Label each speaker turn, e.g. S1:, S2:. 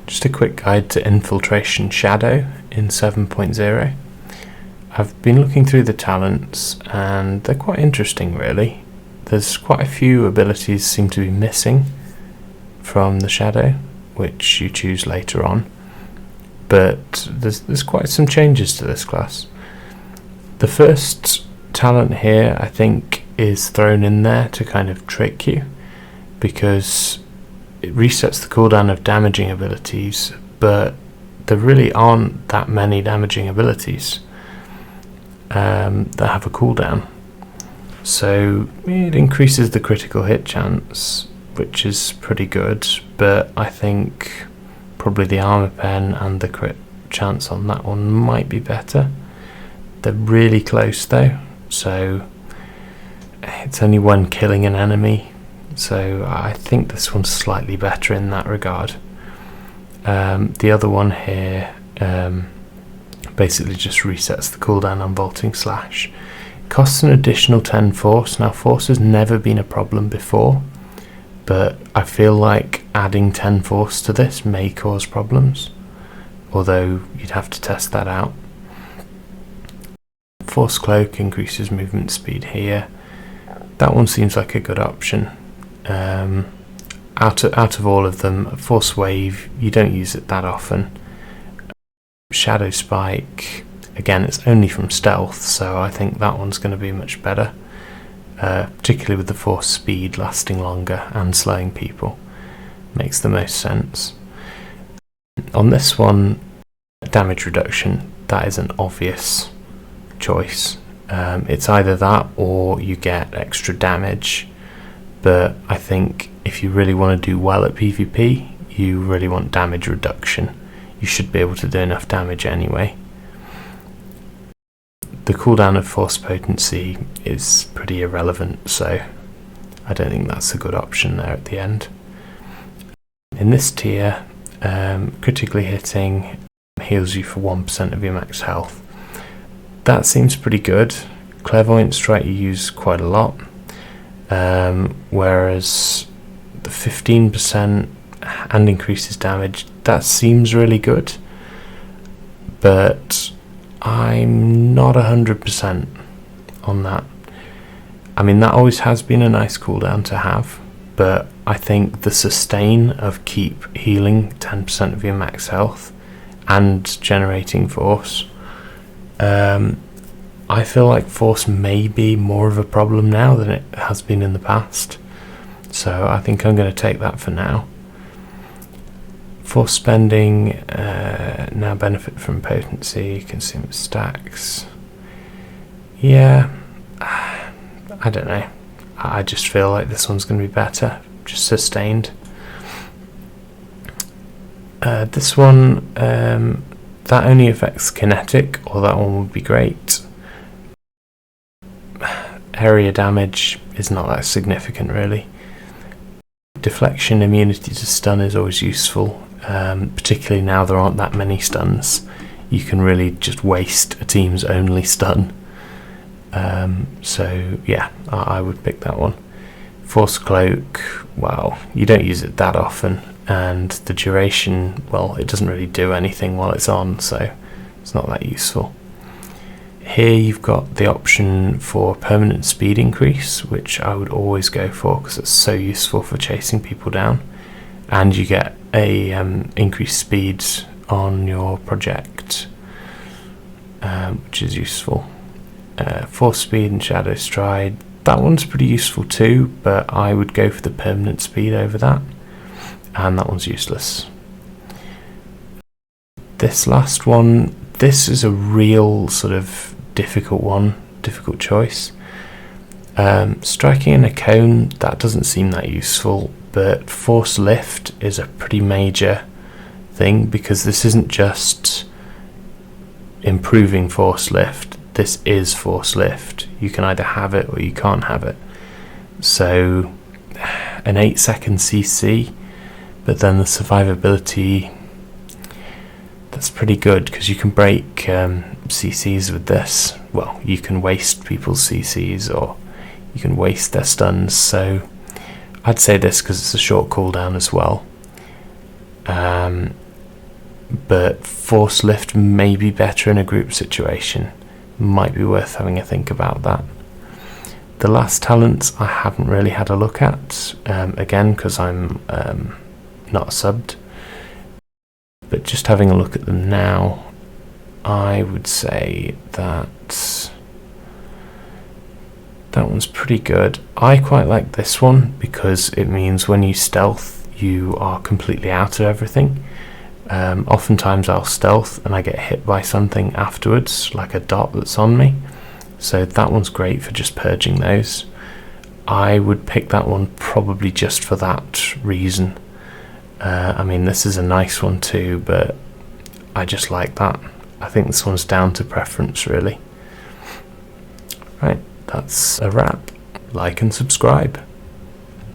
S1: Just a quick guide to Infiltration Shadow in 7.0. I've been looking through the talents and they're quite interesting really. There's quite a few abilities seem to be missing from the Shadow, which you choose later on, but there's quite some changes to this class. The first talent here I think is thrown in there to kind of trick you, because it resets the cooldown of damaging abilities, but there really aren't that many damaging abilities that have a cooldown. So it increases the critical hit chance, which is pretty good, but I think probably the armor pen and the crit chance on that one might be better. They're really close though, so it's only one killing an enemy, so I think this one's slightly better in that regard. The other one here basically just resets the cooldown on Vaulting Slash. Costs an additional 10 force. Now force has never been a problem before, but I feel like adding 10 force to this may cause problems, although you'd have to test that out. Force Cloak increases movement speed here. That one seems like a good option. Out of all of them, Force Wave, you don't use it that often. Shadow Spike, again, it's only from stealth, so I think that one's going to be much better, particularly with the force speed lasting longer and slowing people. Makes the most sense. On this one, damage reduction, that is an obvious choice. It's either that or you get extra damage, but I think if you really want to do well at PvP, you really want damage reduction. You should be able to do enough damage anyway. The cooldown of Force Potency is pretty irrelevant, so I don't think that's a good option there at the end. In this tier, critically hitting heals you for 1% of your max health. That seems pretty good. Clairvoyant Strike you use quite a lot, whereas the 15% and increases damage, that seems really good, but I'm not 100% on that. I mean, that always has been a nice cooldown to have, but I think the sustain of keep healing 10% of your max health and generating force, I feel like force may be more of a problem now than it has been in the past, so I think I'm going to take that for now. Force spending, now benefit from potency, consume stacks. Yeah, I don't know. I just feel like this one's going to be better, just sustained. This one, that only affects kinetic, or that one would be great. Area damage is not that significant really. Deflection, immunity to stun is always useful. Particularly now there aren't that many stuns, you can really just waste a team's only stun. So yeah, I would pick that one. Force Cloak, well, you don't use it that often, and the duration, well, it doesn't really do anything while it's on, so it's not that useful. Here you've got the option for permanent speed increase, which I would always go for because it's so useful for chasing people down, and you get a increased speed on your project, which is useful. Force Speed and Shadow Stride, that one's pretty useful too, but I would go for the permanent speed over that, and that one's useless. This last one, this is a real sort of difficult choice. Striking in a cone, that doesn't seem that useful, but Force Lift is a pretty major thing, because this isn't just improving Force Lift, this is Force Lift. You can either have it or you can't have it. So an 8-second CC, but then the survivability, that's pretty good, because you can break CCs with this. Well, you can waste people's CCs, or you can waste their stuns, so I'd say this because it's a short cooldown as well. but force lift may be better in a group situation. Might be worth having a think about that. The last talents I haven't really had a look at, again because I'm not subbed, but just having a look at them now, I would say that that one's pretty good. I quite like this one because it means when you stealth you are completely out of everything. Oftentimes I'll stealth and I get hit by something afterwards, like a dot that's on me, so that one's great for just purging those. I would pick that one probably just for that reason. I mean, this is a nice one too, but I just like that. I think this one's down to preference really. Right, that's a wrap. Like and subscribe.